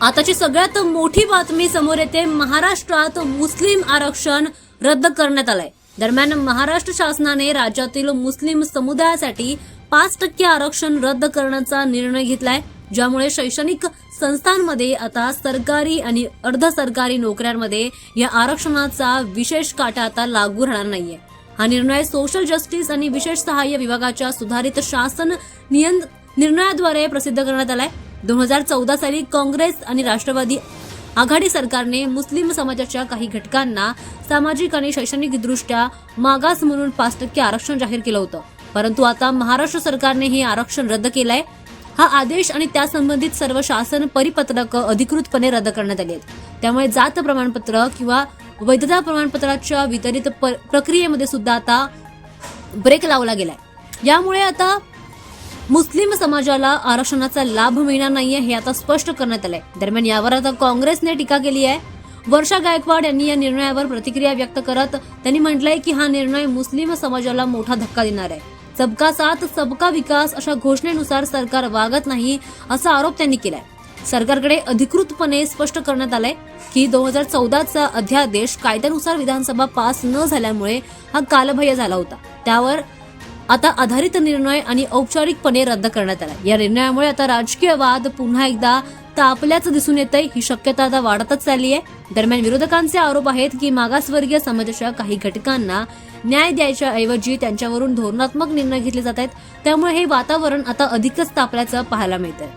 आताची सगळ्यात मोठी बातमी समोर येते. महाराष्ट्रात मुस्लिम आरक्षण रद्द करण्यात आलंय. दरम्यान महाराष्ट्र शासनाने राज्यातील मुस्लिम समुदायासाठी 5% आरक्षण रद्द करण्याचा निर्णय घेतलाय, ज्यामुळे शैक्षणिक संस्थांमध्ये आता सरकारी आणि अर्धसरकारी नोकऱ्यांमध्ये या आरक्षणाचा विशेष काटा आता लागू राहणार नाहीये. हा निर्णय सोशल जस्टिस आणि विशेष सहाय्य विभागाच्या सुधारित शासन निर्णयाद्वारे प्रसिद्ध करण्यात आलाय. 2014 साली काँग्रेस आणि राष्ट्रवादी आघाडी सरकारने मुस्लिम समाजाच्या काही घटकांना सामाजिक आणि शैक्षणिकदृष्ट्या मागास म्हणून 5% आरक्षण जाहीर केलं होतं. परंतु आता महाराष्ट्र सरकारने हे आरक्षण रद्द केलंय. हा आदेश आणि त्यासंबंधित सर्व शासन परिपत्रक अधिकृतपणे रद्द करण्यात आली आहेत. त्यामुळे जात प्रमाणपत्र किंवा वैधता प्रमाणपत्राच्या वितरित प्रक्रियेमध्ये सुद्धा आता ब्रेक लावला गेलाय. यामुळे आता मुस्लिम समाजाला आरक्षणाचा लाभ मिळणार नाहीये हे आता स्पष्ट करण्यात आलंय. दरम्यान यावर आता काँग्रेसने टीका केली आहे. वर्षा गायकवाड यांनी या निर्णयावर प्रतिक्रिया व्यक्त करत त्यांनी म्हटलंय की हा निर्णय मुस्लिम समाजाला मोठा धक्का देणार आहे. सबका साथ सबका विकास अशा घोषणेनुसार सरकार वागत नाही असा आरोप त्यांनी केलाय. सरकारकडे अधिकृतपणे स्पष्ट करण्यात आलंय की 2014चा अध्यादेश कायद्यानुसार विधानसभा पास न झाल्यामुळे हा कालबाह्य झाला होता. त्यावर आता आधारित निर्णय आणि औपचारिकपणे रद्द करण्यात आला. या निर्णयामुळे आता राजकीय वाद पुन्हा एकदा तापल्याचं दिसून येतंय. ही शक्यता आता वाढतच चालली आहे. दरम्यान विरोधकांचे आरोप आहेत की मागासवर्गीय समाजाच्या काही घटकांना न्याय द्यायच्या ऐवजी त्यांच्यावरून धोरणात्मक निर्णय घेतले जात आहेत. त्यामुळे हे वातावरण आता अधिकच तापल्याचं पाहायला मिळतंय.